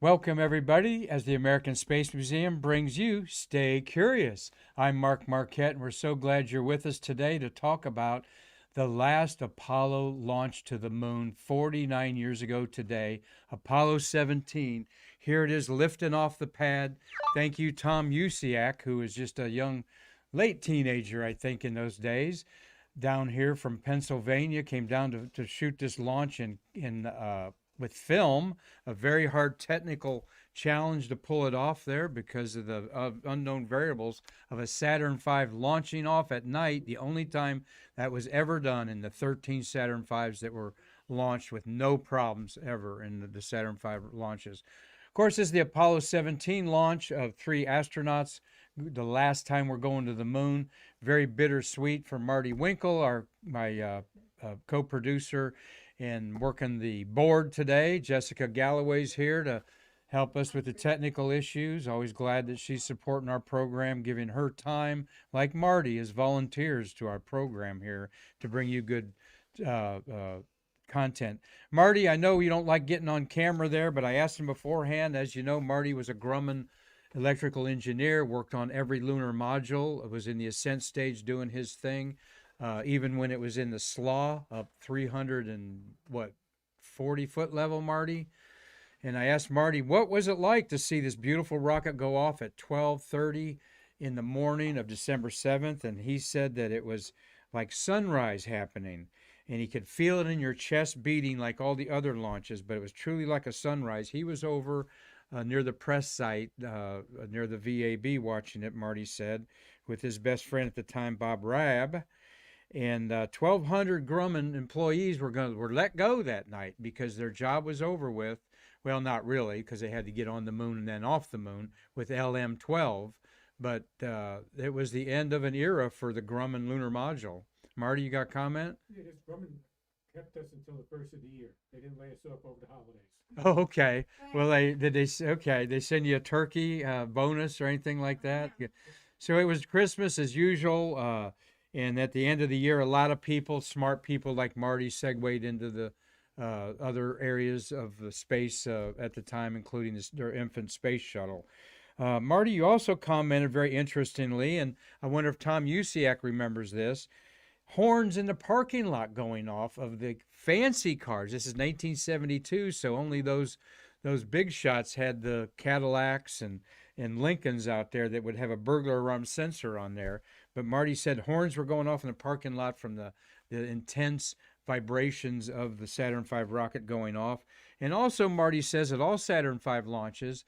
Welcome, everybody, as the American Space Museum brings you Stay Curious. I'm Marquette, and we're so glad you're with us today to talk about the last Apollo launch to the moon 49 years ago today, Apollo 17. Here it is lifting off the pad. Thank you, Tom Usiak, who was just a young, late teenager, I think, in those days, down here from Pennsylvania, came down to shoot this launch in with film, a very hard technical challenge to pull it off there because of the unknown variables of a Saturn V launching off at night, the only time that was ever done in the 13 Saturn Vs that were launched with no problems ever in the Saturn V launches. Of course, this is the Apollo 17 launch of 3 astronauts, the last time we're going to the moon. Very bittersweet for Marty Winkle, my co-producer, and working the board today. Jessica Galloway's here to help us with the technical issues. Always glad that she's supporting our program, giving her time, like Marty, as volunteers to our program here to bring you good content. Marty, I know you don't like getting on camera there, but I asked him beforehand. As you know, Marty was a Grumman electrical engineer, worked on every lunar module, was in the ascent stage doing his thing. Even when it was in the slaw up 300 and what 40-foot level, Marty. And I asked Marty, what was it like to see this beautiful rocket go off at 12:30 in the morning of December 7th? And he said that it was like sunrise happening, and he could feel it in your chest beating like all the other launches, but it was truly like a sunrise. He was over near the press site, near the VAB, watching it, Marty said, with his best friend at the time, Bob Rabb. And 1,200 Grumman employees were let go that night because their job was over with. Well, not really, because they had to get on the moon and then off the moon with LM-12. But it was the end of an era for the Grumman Lunar Module. Marty, you got a comment? Yeah, this Grumman kept us until the first of the year. They didn't lay us off over the holidays. Oh, okay. Well, they send you a turkey bonus or anything like that? Yeah. So it was Christmas as usual. And at the end of the year, a lot of people, smart people like Marty, segued into the other areas of the space at the time, including their infant space shuttle. Marty, you also commented very interestingly, and I wonder if Tom Usiak remembers this, horns in the parking lot going off of the fancy cars. This is 1972, so only those big shots had the Cadillacs and Lincolns out there that would have a burglar alarm sensor on there. But Marty said horns were going off in the parking lot from the intense vibrations of the Saturn V rocket going off. And also, Marty says at all Saturn V launches,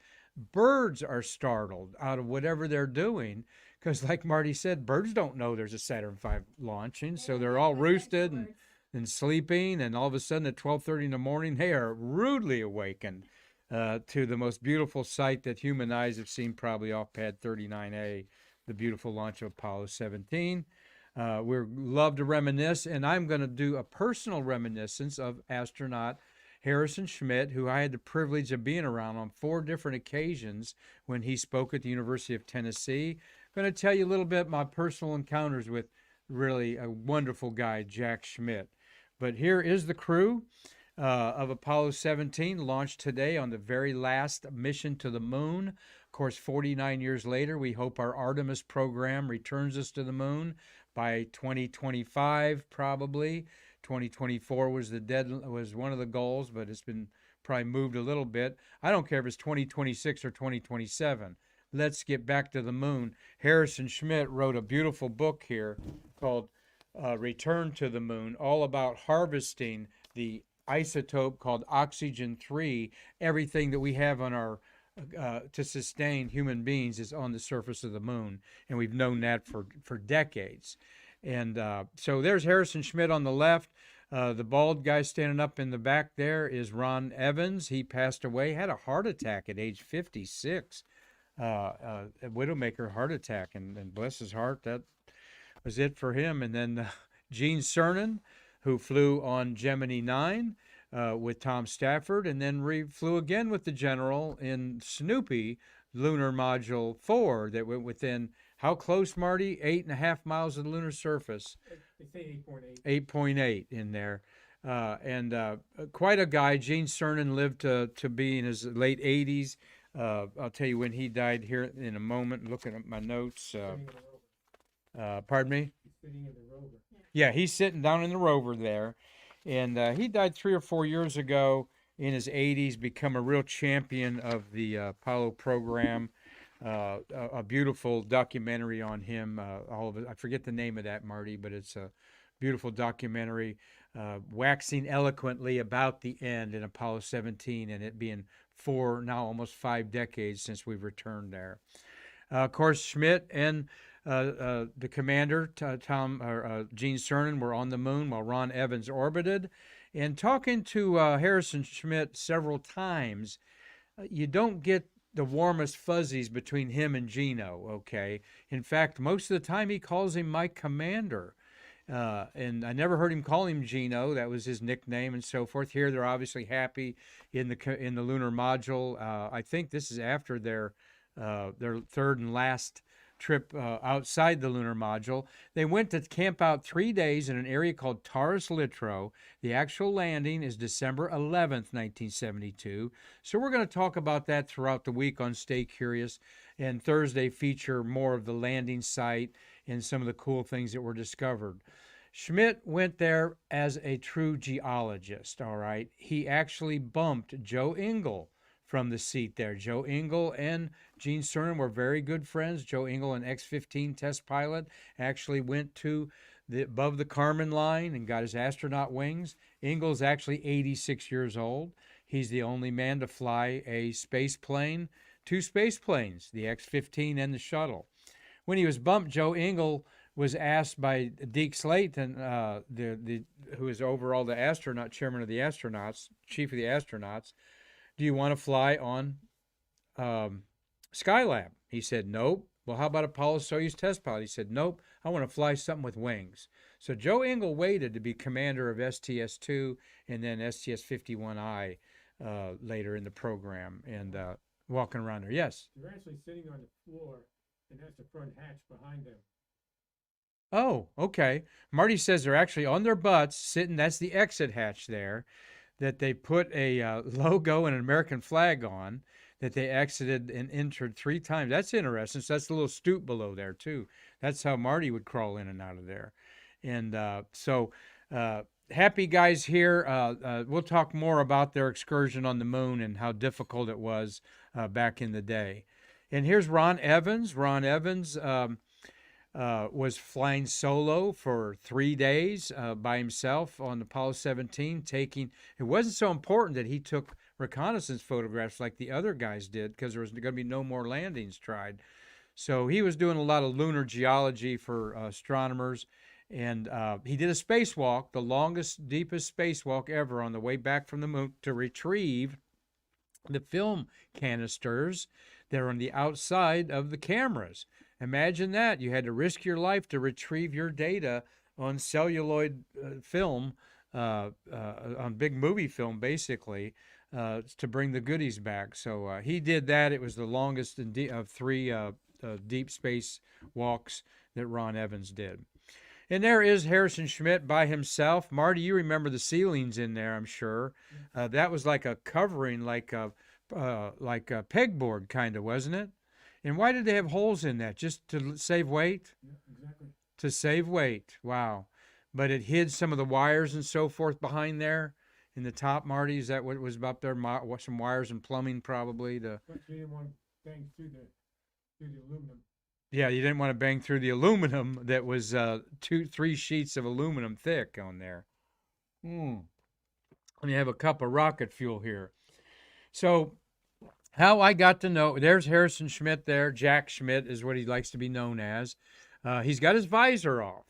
birds are startled out of whatever they're doing. Because, like Marty said, birds don't know there's a Saturn V launching, so they're all roosted and sleeping. And all of a sudden, at 12:30 in the morning, they are rudely awakened to the most beautiful sight that human eyes have seen, probably off Pad 39A, the beautiful launch of Apollo 17. We love to reminisce, and I'm going to do a personal reminiscence of astronaut Harrison Schmitt, who I had the privilege of being around on 4 different occasions when he spoke at the University of Tennessee. I'm going to tell you a little bit my personal encounters with really a wonderful guy, Jack Schmitt. But here is the crew of Apollo 17, launched today on the very last mission to the moon. Of course, 49 years later, we hope our Artemis program returns us to the moon by 2025, probably. 2024 was one of the goals, but it's been probably moved a little bit. I don't care if it's 2026 or 2027. Let's get back to the moon. Harrison Schmitt wrote a beautiful book here called Return to the Moon, all about harvesting the isotope called oxygen-3. Everything that we have on our to sustain human beings is on the surface of the moon, and we've known that for decades. And so there's Harrison Schmitt on the left. The bald guy standing up in the back there is Ron Evans. He passed away, had a heart attack at age 56. A widowmaker heart attack, and bless his heart, that was it for him. And then Gene Cernan, who flew on Gemini 9 with Tom Stafford, and then flew again with the General in Snoopy Lunar Module 4 that went within, how close, Marty? 8.5 miles of the lunar surface. They say 8.8. 8.8 in there. and quite a guy. Gene Cernan lived to be in his late 80s. I'll tell you when he died here in a moment. Looking at my notes. Sitting in the rover. Pardon me? He's sitting in the rover. Yeah, he's sitting down in the rover there. And he died 3 or 4 years ago in his 80s, become a real champion of the Apollo program. A beautiful documentary on him. All of it. I forget the name of that, Marty, but it's a beautiful documentary waxing eloquently about the end in Apollo 17 and it being now almost 5 decades since we've returned there. Of course, Schmitt and the commander, Gene Cernan, were on the moon while Ron Evans orbited. And talking to Harrison Schmitt several times, you don't get the warmest fuzzies between him and Gino, okay? In fact, most of the time he calls him my commander. And I never heard him call him Gino. That was his nickname and so forth. Here, they're obviously happy in the lunar module. I think this is after their third and last trip outside the lunar module. They went to camp out 3 days in an area called Taurus Littrow. The actual landing is December 11th, 1972. So we're going to talk about that throughout the week on Stay Curious. And Thursday feature more of the landing site and some of the cool things that were discovered. Schmitt went there as a true geologist, all right? He actually bumped Joe Engle from the seat there. Joe Engle and Gene Cernan were very good friends. Joe Engle, an X-15 test pilot, actually went to above the Kármán line and got his astronaut wings. Engle's actually 86 years old. He's the only man to fly a space plane, 2 space planes, the X-15 and the shuttle. When he was bumped, Joe Engle was asked by Deke Slayton, who is overall the astronaut chairman of the astronauts, chief of the astronauts, do you want to fly on Skylab? He said, nope. Well, how about Apollo-Soyuz test pilot? He said, nope, I want to fly something with wings. So Joe Engle waited to be commander of STS-2 and then STS-51I later in the program and walking around there. Yes? They're actually sitting on the floor, and that's the front hatch behind them. Oh, okay. Marty says they're actually on their butts, sitting, that's the exit hatch there, that they put a logo and an American flag on, that they exited and entered 3 times. That's interesting. So that's a little stoop below there, too. That's how Marty would crawl in and out of there. And happy guys here. We'll talk more about their excursion on the moon and how difficult it was back in the day. And here's Ron Evans. Ron Evans was flying solo for 3 days by himself on Apollo 17, it wasn't so important that he took reconnaissance photographs like the other guys did because there was going to be no more landings tried. So he was doing a lot of lunar geology for astronomers, and he did a spacewalk, the longest, deepest spacewalk ever on the way back from the moon to retrieve the film canisters that are on the outside of the cameras. Imagine that. You had to risk your life to retrieve your data on celluloid film, on big movie film, basically, to bring the goodies back. So he did that. It was the longest of 3 deep space walks that Ron Evans did. And there is Harrison Schmitt by himself. Marty, you remember the ceilings in there, I'm sure. That was like a covering, like a pegboard kind of, wasn't it? And why did they have holes in that? Just to save weight? Yeah, exactly. To save weight. Wow. But it hid some of the wires and so forth behind there in the top, Marty. Is that what was up there? Some wires and plumbing probably. But you didn't want to bang through the aluminum. Yeah, you didn't want to bang through the aluminum that was 3 sheets of aluminum thick on there. And you have a cup of rocket fuel here. So how I got to know, there's Harrison Schmitt there. Jack Schmitt is what he likes to be known as. He's got his visor off.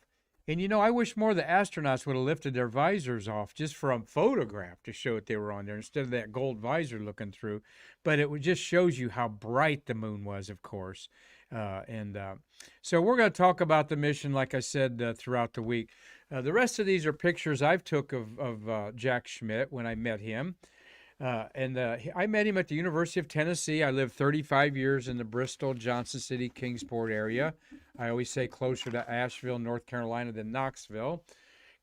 And, you know, I wish more of the astronauts would have lifted their visors off just for a photograph to show that they were on there instead of that gold visor looking through. But it just shows you how bright the moon was, of course. So we're going to talk about the mission, like I said, throughout the week. The rest of these are pictures I've took of Jack Schmitt when I met him. I met him at the University of Tennessee. I lived 35 years in the Bristol, Johnson City, Kingsport area. I always say closer to Asheville, North Carolina than Knoxville.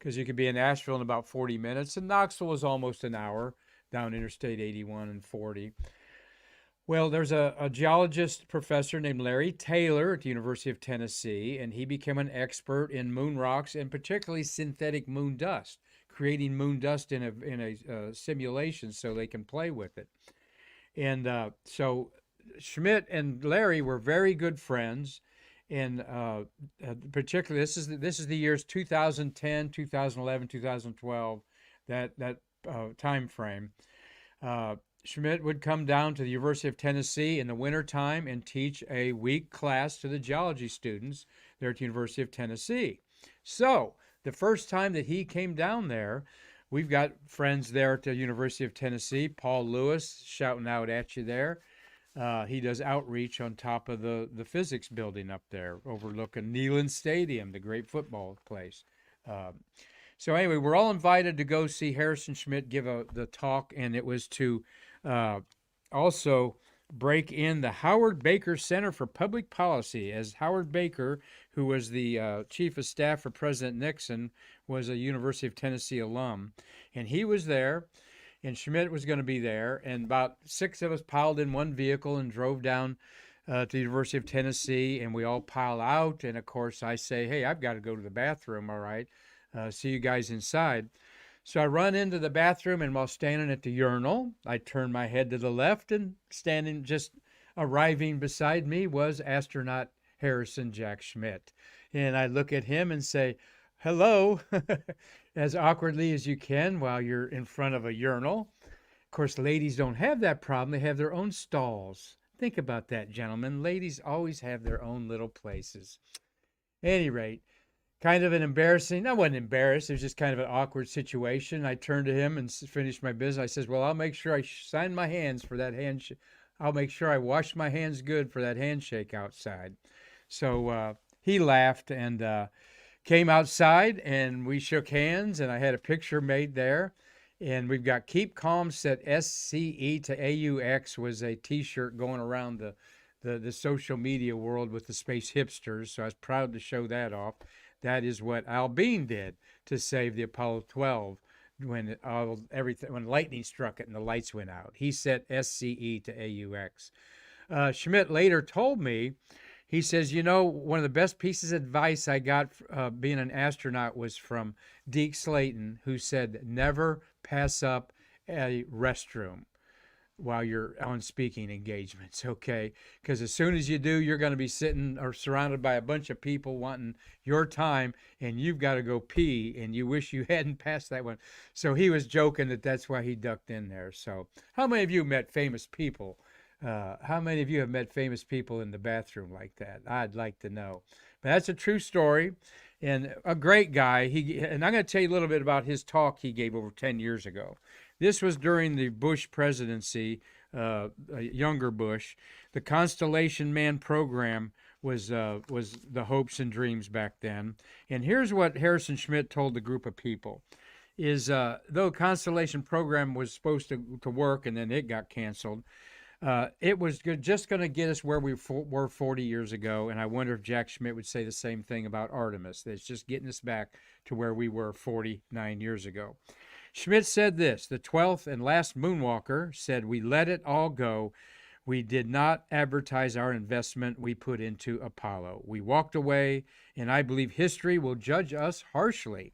because you could be in Asheville in about 40 minutes, and Knoxville was almost an hour down Interstate 81 and 40. Well, there's a geologist professor named Larry Taylor at the University of Tennessee, and he became an expert in moon rocks and particularly synthetic moon dust, creating moon dust in a simulation so they can play with it. And so Schmitt and Larry were very good friends, and particularly this is the years 2010, 2011, 2012, that time frame. Schmitt would come down to the University of Tennessee in the wintertime and teach a week class to the geology students there at the University of Tennessee. So the first time that he came down there, we've got friends there at the University of Tennessee, Paul Lewis shouting out at you there. He does outreach on top of the physics building up there, overlooking Neyland Stadium, the great football place. So anyway, we're all invited to go see Harrison Schmitt give the talk, and it was to also break in the Howard Baker Center for Public Policy, as Howard Baker, who was the chief of staff for President Nixon, was a University of Tennessee alum, and he was there, and Schmitt was going to be there, and about 6 of us piled in one vehicle and drove down to the University of Tennessee, and we all pile out, and of course I say, hey, I've got to go to the bathroom, all right, see you guys inside. So I run into the bathroom, and while standing at the urinal, I turn my head to the left, and standing just arriving beside me was astronaut Harrison Jack Schmitt. And I look at him and say, hello, as awkwardly as you can while you're in front of a urinal. Of course, ladies don't have that problem. They have their own stalls. Think about that, gentlemen. Ladies always have their own little places. At any rate, kind of an embarrassing, I wasn't embarrassed, it was just kind of an awkward situation. I turned to him and finished my business. I says, well, I'll make sure I sign my hands for that handshake. I'll make sure I wash my hands good for that handshake outside. So he laughed and came outside, and we shook hands, and I had a picture made there. And we've got Keep Calm Set SCE to AUX was a t-shirt going around the social media world with the space hipsters. So I was proud to show that off. That is what Al Bean did to save the Apollo 12 when when lightning struck it and the lights went out. He set SCE to AUX. Schmitt later told me, he says, you know, one of the best pieces of advice I got being an astronaut was from Deke Slayton, who said, never pass up a restroom while you're on speaking engagements, okay? Because as soon as you do, you're going to be sitting or surrounded by a bunch of people wanting your time, and you've got to go pee, and you wish you hadn't passed that one. So he was joking that that's why he ducked in there. So how many of you met famous people? How many of you have met famous people in the bathroom like that? I'd like to know. But that's a true story, and a great guy. And I'm going to tell you a little bit about his talk he gave over 10 years ago. This was during the Bush presidency, younger Bush. The Constellation Man program was the hopes and dreams back then. And here's what Harrison Schmitt told the group of people. Is though Constellation program was supposed to work and then it got canceled, it was just going to get us where we were 40 years ago. And I wonder if Jack Schmitt would say the same thing about Artemis. That it's just getting us back to where we were 49 years ago. Schmitt said this, the 12th and last moonwalker said, we let it all go. We did not advertise our investment we put into Apollo. We walked away, and I believe history will judge us harshly.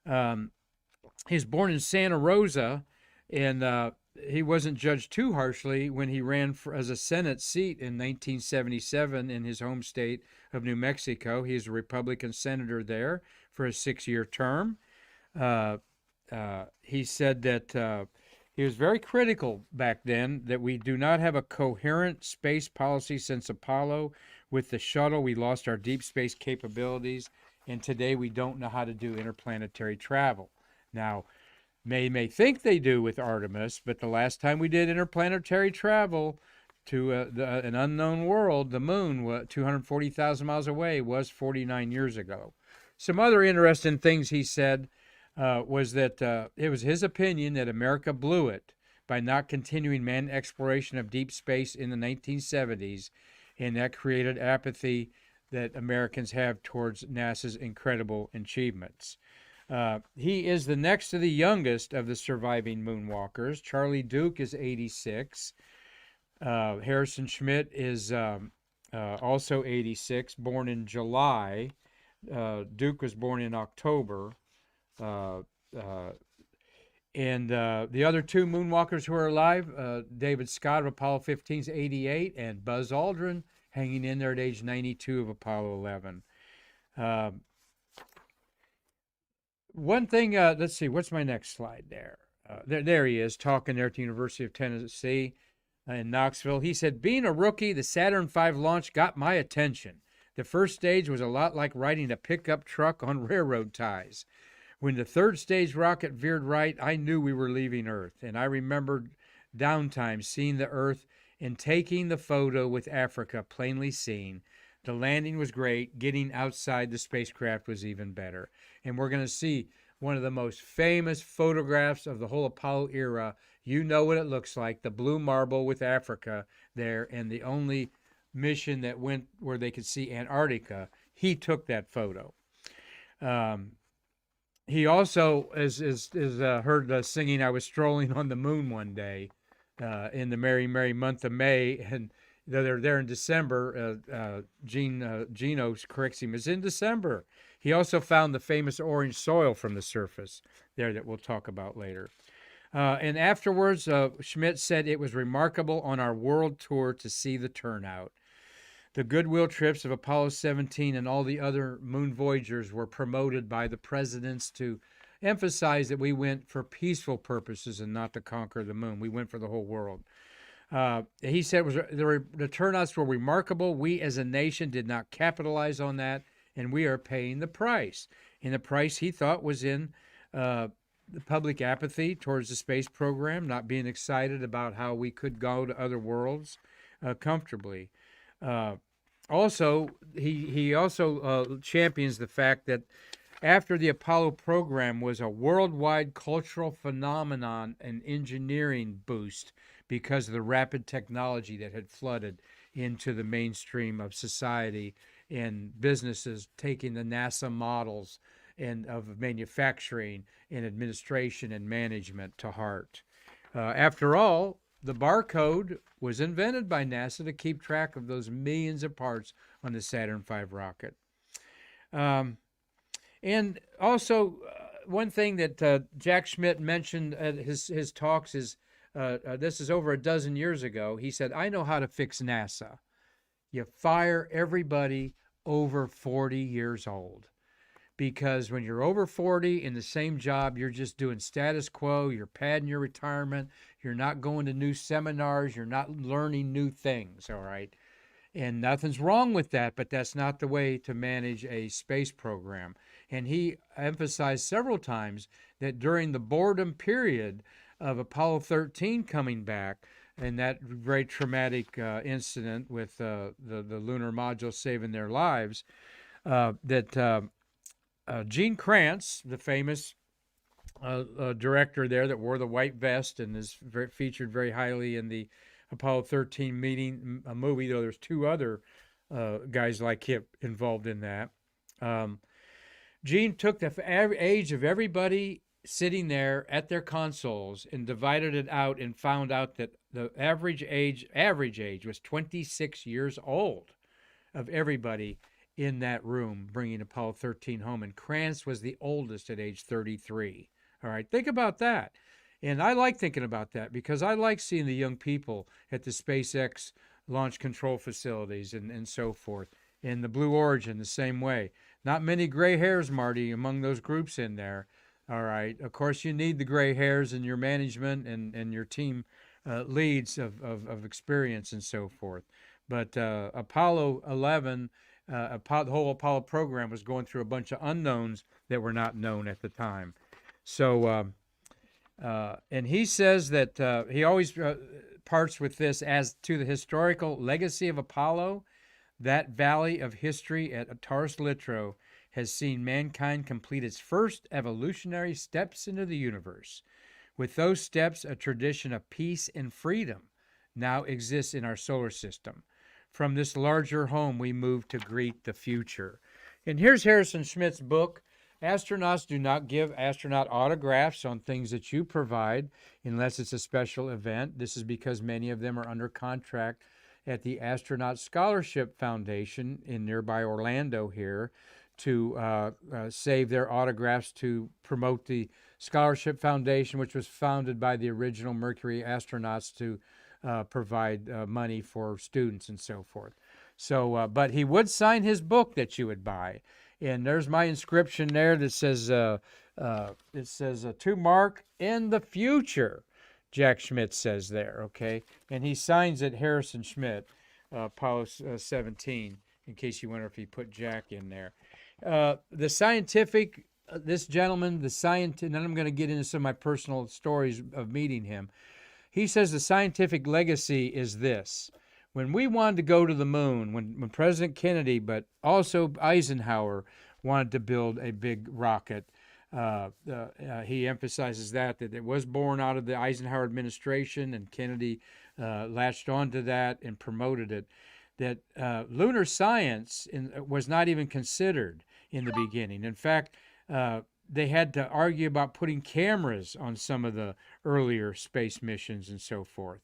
He was born in Santa Rosa, and he wasn't judged too harshly when he ran as a Senate seat in 1977 in his home state of New Mexico. He is a Republican senator there for a 6-year term. He said that he was very critical back then that we do not have a coherent space policy since Apollo. With the shuttle, we lost our deep space capabilities, and today we don't know how to do interplanetary travel. Now, may think they do with Artemis, but the last time we did interplanetary travel to an unknown world, the moon, 240,000 miles away, was 49 years ago. Some other interesting things he said was that it was his opinion that America blew it by not continuing manned exploration of deep space in the 1970s, and that created apathy that Americans have towards NASA's incredible achievements. He is the next to the youngest of the surviving moonwalkers. Charlie Duke is 86. Harrison Schmitt is also 86, born in July. Duke was born in October. Uh, uh, and the other two moonwalkers who are alive, David Scott of Apollo 15 is 88, and Buzz Aldrin hanging in there at age 92 of Apollo 11. One thing, let's see, what's my next slide there? There he is, talking there at the University of Tennessee in Knoxville. He said, being a rookie, the Saturn V launch got my attention. The first stage was a lot like riding a pickup truck on railroad ties. When the third stage rocket veered right, I knew we were leaving Earth, and I remembered downtime, seeing the Earth and taking the photo with Africa plainly seen. The landing was great. Getting outside the spacecraft was even better. And we're going to see one of the most famous photographs of the whole Apollo era. You know what it looks like, the blue marble with Africa there, and the only mission that went where they could see Antarctica. He took that photo. He also is heard singing, I was strolling on the moon one day in the merry, merry month of May, and they're there in December. Gino corrects him, it's in December. He also found the famous orange soil from the surface there that we'll talk about later. And afterwards, Schmitt said it was remarkable on our world tour to see the turnout. The goodwill trips of Apollo 17 and all the other moon voyagers were promoted by the presidents to emphasize that we went for peaceful purposes and not to conquer the moon. We went for the whole world. He said the turnouts were remarkable. We as a nation did not capitalize on that, and we are paying the price. And the price, he thought, was in the public apathy towards the space program, not being excited about how we could go to other worlds comfortably. Also, he also champions the fact that after the Apollo program was a worldwide cultural phenomenon and engineering boost because of the rapid technology that had flooded into the mainstream of society and businesses taking the NASA models and of manufacturing and administration and management to heart. After all, the barcode was invented by NASA to keep track of those millions of parts on the Saturn V rocket. And also, one thing that Jack Schmitt mentioned at his talks is, this is over a dozen years ago, he said, I know how to fix NASA. You fire everybody over 40 years old. Because when you're over 40 in the same job, you're just doing status quo, you're padding your retirement, you're not going to new seminars, you're not learning new things, all right? And nothing's wrong with that, but that's not the way to manage a space program. And he emphasized several times that during the boredom period of Apollo 13 coming back, and that very traumatic incident with the Lunar Module saving their lives, Gene Kranz, the famous director there that wore the white vest and is featured very highly in the Apollo 13 movie, though there's two other guys like him involved in that. Gene took the age of everybody sitting there at their consoles and divided it out and found out that the average age was 26 years old of everybody in that room bringing Apollo 13 home, and Kranz was the oldest at age 33. All right, think about that. And I like thinking about that because I like seeing the young people at the SpaceX launch control facilities and so forth. And the Blue Origin the same way. Not many gray hairs, Marty, among those groups in there. All right, of course you need the gray hairs in your management and your team leads of experience and so forth. But Apollo 11, the whole Apollo program was going through a bunch of unknowns that were not known at the time. So, and he says that he always parts with this as to the historical legacy of Apollo. That valley of history at Taurus Littrow has seen mankind complete its first evolutionary steps into the universe. With those steps, a tradition of peace and freedom now exists in our solar system. From this larger home, we move to greet the future. And here's Harrison Schmitt's book, astronauts do not give astronaut autographs on things that you provide unless it's a special event. This is because many of them are under contract at the Astronaut Scholarship Foundation in nearby Orlando here to save their autographs to promote the Scholarship Foundation, which was founded by the original Mercury astronauts to provide money for students and so forth. So, but he would sign his book that you would buy. And there's my inscription there that says, to Mark in the future, Jack Schmitt says there, okay? And he signs it Harrison Schmitt, Apollo 17, in case you wonder if he put Jack in there. The scientific, this gentleman, the scientist, and then I'm going to get into some of my personal stories of meeting him. He says the scientific legacy is this. When we wanted to go to the moon, when President Kennedy, but also Eisenhower, wanted to build a big rocket, he emphasizes that it was born out of the Eisenhower administration, and Kennedy latched onto that and promoted it, that lunar science was not even considered in the beginning. In fact, they had to argue about putting cameras on some of the earlier space missions and so forth.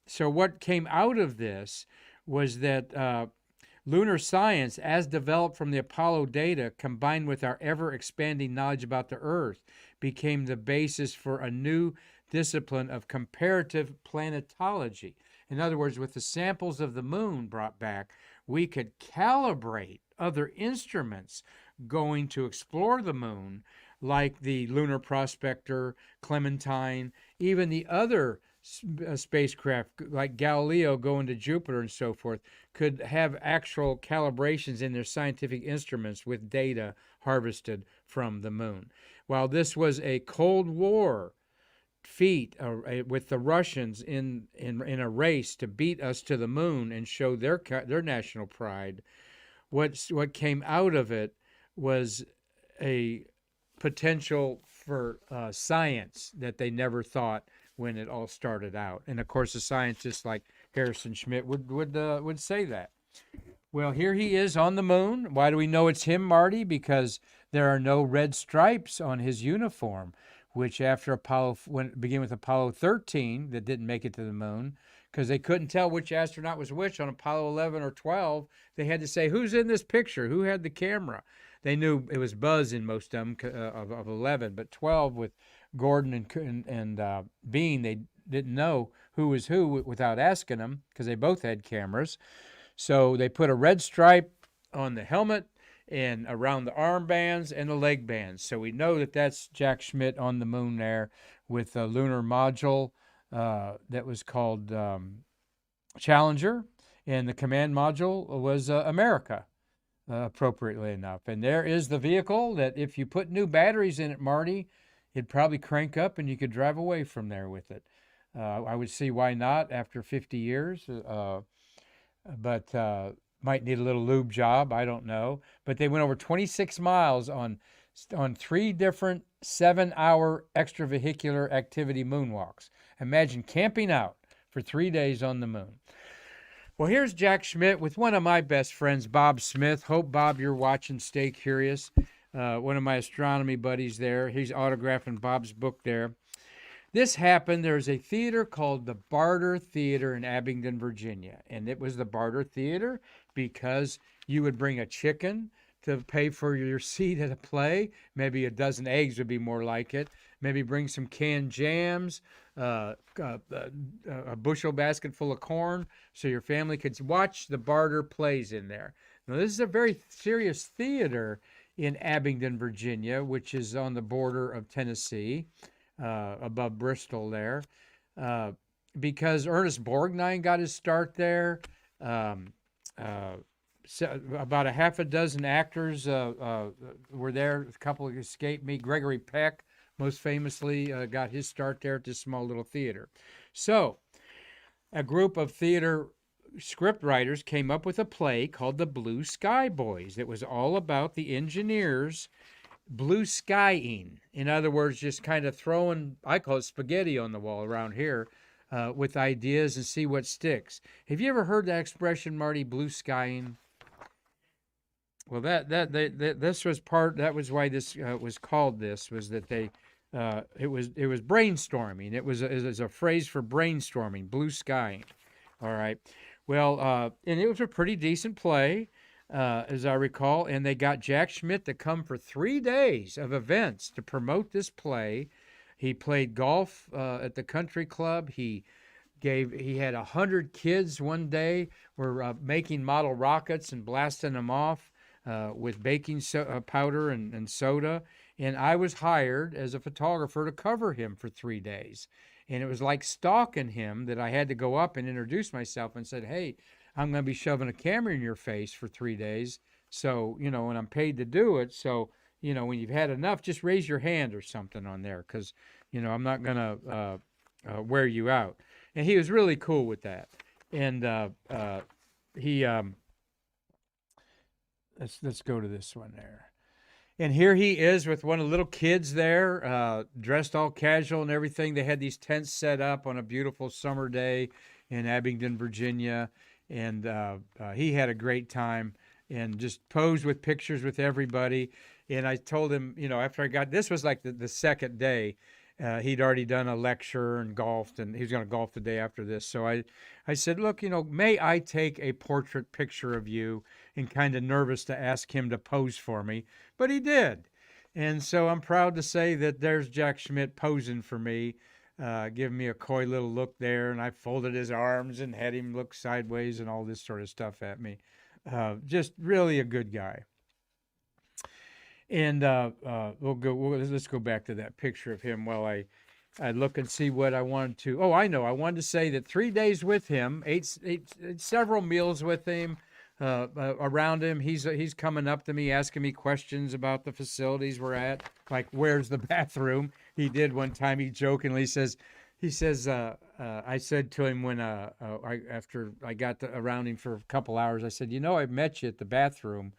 So what came out of this was that lunar science, as developed from the Apollo data, combined with our ever-expanding knowledge about the Earth, became the basis for a new discipline of comparative planetology. In other words, with the samples of the moon brought back, we could calibrate other instruments going to explore the moon, like the Lunar Prospector, Clementine, even the other spacecraft like Galileo going to Jupiter and so forth could have actual calibrations in their scientific instruments with data harvested from the moon. While this was a Cold War feat with the Russians in a race to beat us to the moon and show their national pride, what came out of it was a potential for science that they never thought when it all started out. And of course, a scientist like Harrison Schmitt would say that. Well, here he is on the moon. Why do we know it's him, Marty? Because there are no red stripes on his uniform, which after began with Apollo 13 that didn't make it to the moon, because they couldn't tell which astronaut was which on Apollo 11 or 12. They had to say, who's in this picture? Who had the camera? They knew it was Buzz in most of them of 11, but 12 with Gordon and Bean, they didn't know who was who without asking them because they both had cameras. So they put a red stripe on the helmet and around the armbands and the leg bands. So we know that that's Jack Schmitt on the moon there with a lunar module that was called Challenger, and the command module was America, appropriately enough. And there is the vehicle that if you put new batteries in it, Marty, it'd probably crank up and you could drive away from there with it. I would see why not after 50 years, but might need a little lube job. I don't know. But they went over 26 miles on 3 different 7-hour extravehicular activity moonwalks. Imagine camping out for 3 days on the moon. Well, here's Jack Schmitt with one of my best friends, Bob Smith. Hope, Bob, you're watching. Stay curious. One of my astronomy buddies there. He's autographing Bob's book there. This happened. There's a theater called the Barter Theater in Abingdon, Virginia. And it was the Barter Theater because you would bring a chicken to pay for your seat at a play. Maybe a dozen eggs would be more like it. Maybe bring some canned jams, a bushel basket full of corn so your family could watch the Barter plays in there. Now, this is a very serious theater in Abingdon, Virginia, which is on the border of Tennessee, above Bristol there, because Ernest Borgnine got his start there. So about a half a dozen actors were there. A couple escaped me. Gregory Peck, most famously, got his start there at this small little theater. So a group of theater script writers came up with a play called The Blue Sky Boys. It was all about the engineers blue skying. In other words, just kind of throwing, I call it spaghetti on the wall around here, with ideas and see what sticks. Have you ever heard that expression, Marty, blue skying? Well, this was part. That was why this was called this. Was that they? It was brainstorming. It was a phrase for brainstorming, blue skying. All right. Well, and it was a pretty decent play, as I recall. And they got Jack Schmitt to come for 3 days of events to promote this play. He played golf at the country club. He had 100 kids one day were making model rockets and blasting them off with baking powder and soda. And I was hired as a photographer to cover him for 3 days. And it was like stalking him that I had to go up and introduce myself and said, hey, I'm going to be shoving a camera in your face for 3 days. So, and I'm paid to do it. So, when you've had enough, just raise your hand or something on there because, I'm not going to wear you out. And he was really cool with that. And he, let's go to this one there. And here he is with one of the little kids there, dressed all casual and everything. They had these tents set up on a beautiful summer day in Abingdon, Virginia. And he had a great time and just posed with pictures with everybody. And I told him, after this was like the second day. He'd already done a lecture and golfed, and he was going to golf the day after this. So I said, look, may I take a portrait picture of you? And kind of nervous to ask him to pose for me, but he did. And so I'm proud to say that there's Jack Schmitt posing for me, giving me a coy little look there. And I folded his arms and had him look sideways and all this sort of stuff at me. Just really a good guy. And let's go back to that picture of him while I look and see what I wanted to. Oh, I know. I wanted to say that 3 days with him, ate several meals with him, around him. He's coming up to me, asking me questions about the facilities we're at, like where's the bathroom. He did one time. He jokingly says, I said to him when after I got around him for a couple hours, I said, I met you at the bathroom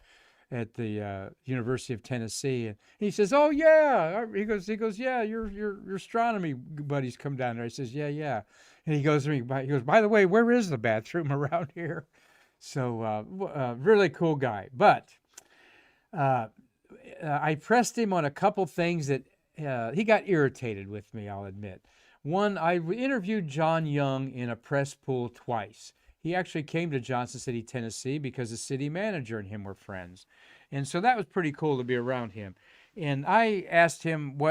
at the University of Tennessee, and he says, "Oh yeah." He goes, "Yeah, your astronomy buddies come down there." I says, "Yeah." And he goes to me, "By the way, where is the bathroom around here?" So really cool guy. But I pressed him on a couple things that he got irritated with me, I'll admit. One, I interviewed John Young in a press pool twice. He actually came to Johnson City, Tennessee, because the city manager and him were friends. And so that was pretty cool to be around him. And I asked him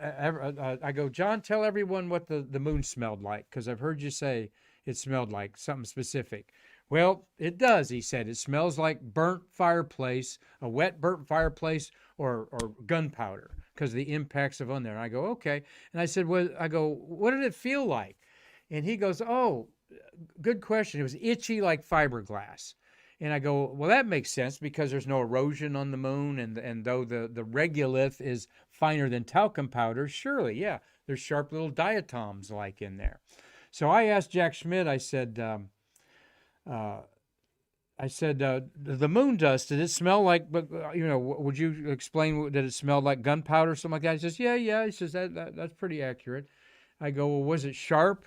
I go, "John, tell everyone what the moon smelled like, because I've heard you say it smelled like something specific." "Well, it does," he said. "It smells like burnt fireplace, a wet burnt fireplace, or gunpowder, because of the impacts of on there." And I go, "Okay." And I said, "What did it feel like?" And he goes, "Oh, good question. It was itchy like fiberglass." And I go, "Well, that makes sense because there's no erosion on the moon, and though the regolith is finer than talcum powder, surely, yeah, there's sharp little diatoms like in there." So I asked Jack Schmitt. I said, "The moon dust, did it smell like? Would you explain? Did it smell like gunpowder or something like that?" He says, "Yeah." He says that's pretty accurate. I go, "Well, was it sharp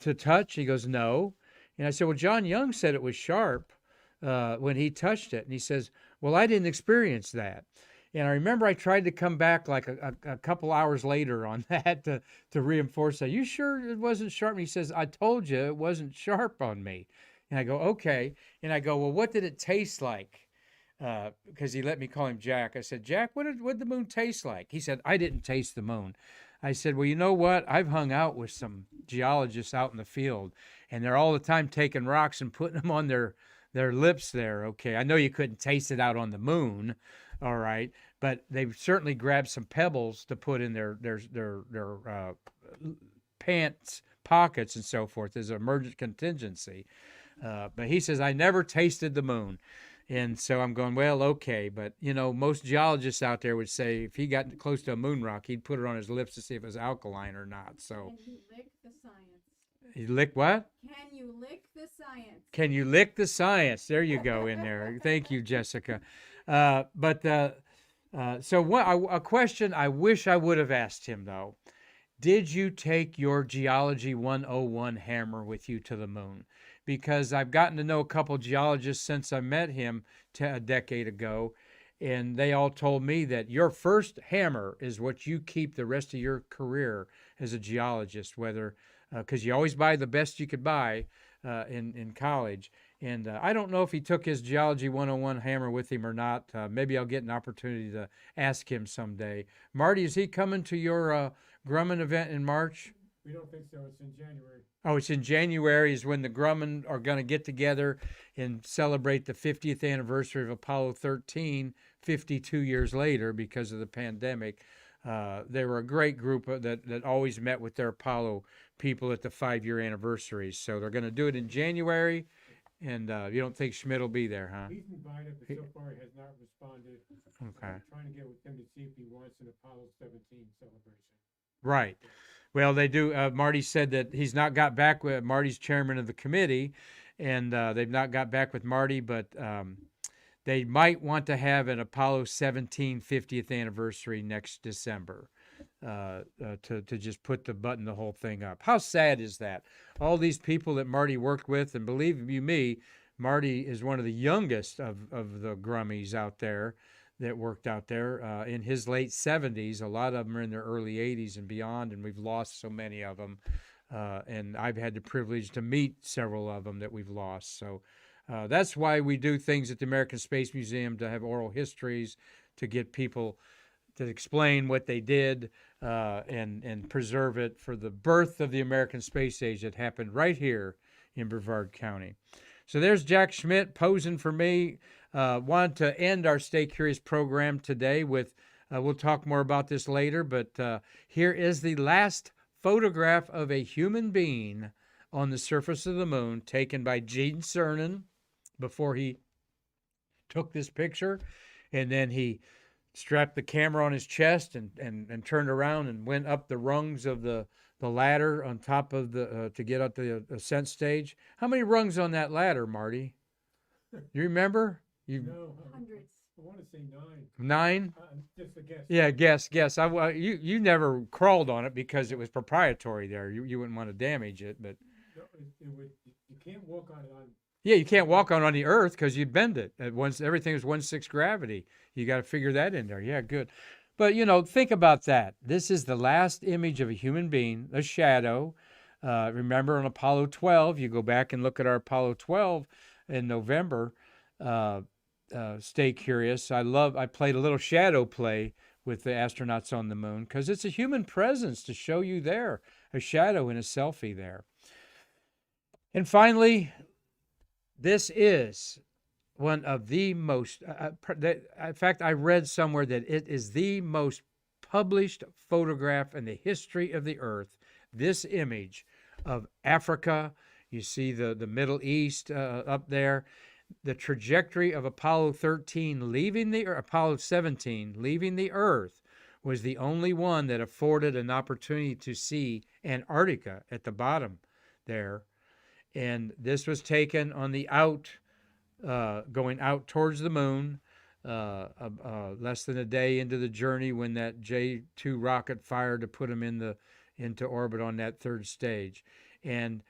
to touch?" He goes, "No." And I said, "Well, John Young said it was sharp when he touched it." And he says, "Well, I didn't experience that." And I remember I tried to come back like a couple hours later on that to reinforce that. "You sure it wasn't sharp?" And he says, "I told you it wasn't sharp on me." And I go, "Okay." And I go, "Well, what did it taste like?" Because he let me call him Jack. I said, "Jack, what did the moon taste like?" He said, "I didn't taste the moon." I said, "Well, you know what? I've hung out with some geologists out in the field, and they're all the time taking rocks and putting them on their lips there. Okay, I know you couldn't taste it out on the moon, all right, but they've certainly grabbed some pebbles to put in their pants pockets and so forth as an emergent contingency." But he says, "I never tasted the moon." And so I'm going, well, okay. But, most geologists out there would say if he got close to a moon rock, he'd put it on his lips to see if it was alkaline or not. So Can you lick the science? He lick what? Can you lick the science? Can you lick the science? There you go in there. Thank you, Jessica. So a question I wish I would have asked him, though. did you take your Geology 101 hammer with you to the moon? Because I've gotten to know a couple geologists since I met him a decade ago, and they all told me that your first hammer is what you keep the rest of your career as a geologist, whether because you always buy the best you could buy in college. And I don't know if he took his Geology 101 hammer with him or not. Maybe I'll get an opportunity to ask him someday. Marty, is he coming to your Grumman event in March? We don't think so. It's in January. Oh, it's in January is when the Grumman are going to get together and celebrate the 50th anniversary of Apollo 13, 52 years later because of the pandemic. They were a great group that always met with their Apollo people at the 5-year anniversaries. So they're going to do it in January, and you don't think Schmitt will be there, huh? He's invited, but so far he has not responded. Okay. I'm trying to get with him to see if he wants an Apollo 17 celebration. Right. Well, they do. Marty said that he's not got back with Marty's chairman of the committee, and they've not got back with Marty, but they might want to have an Apollo 17 50th anniversary next December to just put the whole thing up. How sad is that? All these people that Marty worked with, and believe you me, Marty is one of the youngest of the Grummies out there that worked out there in his late 70s. A lot of them are in their early 80s and beyond, and we've lost so many of them. And I've had the privilege to meet several of them that we've lost. So that's why we do things at the American Space Museum, to have oral histories, to get people to explain what they did and preserve it for the birth of the American space age that happened right here in Brevard County. So there's Jack Schmitt posing for me. Want to end our Stay Curious program today with, we'll talk more about this later, but here is the last photograph of a human being on the surface of the moon taken by Gene Cernan before he took this picture. And then he strapped the camera on his chest and turned around and went up the rungs of the ladder on top of the, to get up the ascent stage. How many rungs on that ladder, Marty? You remember? No, Hundreds. I want to say 9. 9? Just a guess. Yeah, guess. You never crawled on it because it was proprietary there. You wouldn't want to damage it, but No, you can't walk on it on. yeah, you can't walk on the earth because you'd bend it. Everything is 1/6 gravity. You got to figure that in there. Yeah, good. But think about that. This is the last image of a human being, a shadow. Remember on Apollo 12, you go back and look at our Apollo 12 in November. Stay curious. I played a little shadow play with the astronauts on the moon because it's a human presence to show you there, a shadow in a selfie there. And finally, this is one of the most, in fact, I read somewhere that it is the most published photograph in the history of the Earth. This image of Africa, you see the Middle East up there. The trajectory of Apollo 17 leaving the Earth was the only one that afforded an opportunity to see Antarctica at the bottom there. And this was taken on the going out towards the moon, less than a day into the journey when that J-2 rocket fired to put them into orbit on that third stage. And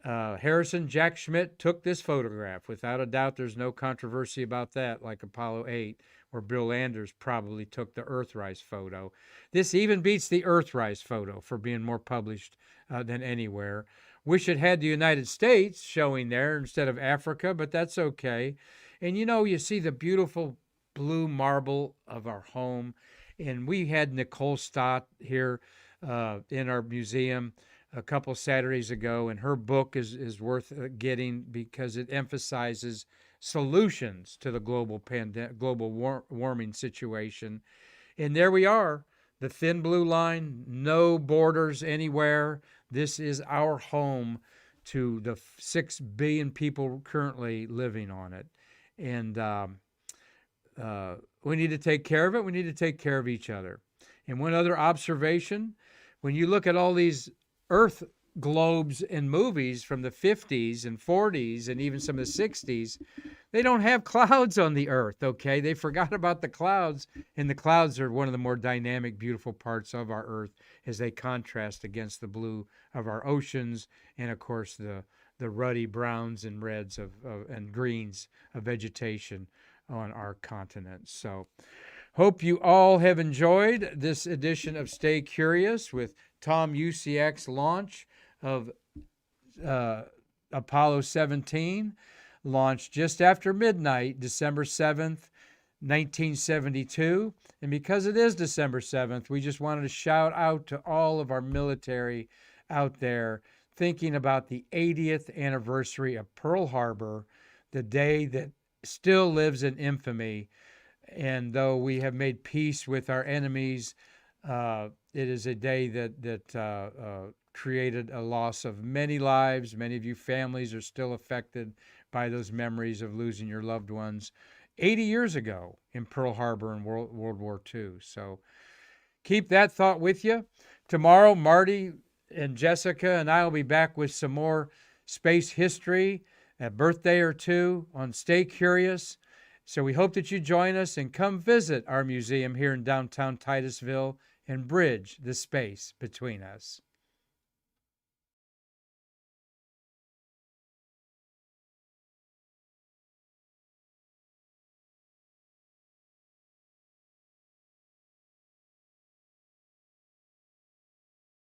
Jack Schmitt took this photograph. Without a doubt, there's no controversy about that, like Apollo 8, where Bill Anders probably took the Earthrise photo. This even beats the Earthrise photo for being more published than anywhere. Wish it had the United States showing there instead of Africa, but that's okay. And you see the beautiful blue marble of our home. And we had Nicole Stott here in our museum a couple Saturdays ago, and her book is worth getting because it emphasizes solutions to the global warming situation. And there we are, the thin blue line, no borders anywhere. This is our home to the 6 billion people currently living on it. And we need to take care of it. We need to take care of each other. And one other observation, when you look at all these Earth globes in movies from the 50s and 40s and even some of the 60s, They don't have clouds on the earth, okay? They forgot about the clouds, and the clouds are one of the more dynamic, beautiful parts of our earth as they contrast against the blue of our oceans and, of course, the ruddy browns and reds and greens of vegetation on our continent. So, hope you all have enjoyed this edition of Stay Curious with Tom UCX launch of Apollo 17, launched just after midnight, December 7th, 1972. And because it is December 7th, we just wanted to shout out to all of our military out there thinking about the 80th anniversary of Pearl Harbor, the day that still lives in infamy. And though we have made peace with our enemies, it is a day that created a loss of many lives. Many of you families are still affected by those memories of losing your loved ones 80 years ago in Pearl Harbor in World War II. So keep that thought with you. Tomorrow, Marty and Jessica and I will be back with some more space history, a birthday or two on Stay Curious. So we hope that you join us and come visit our museum here in downtown Titusville and bridge the space between us.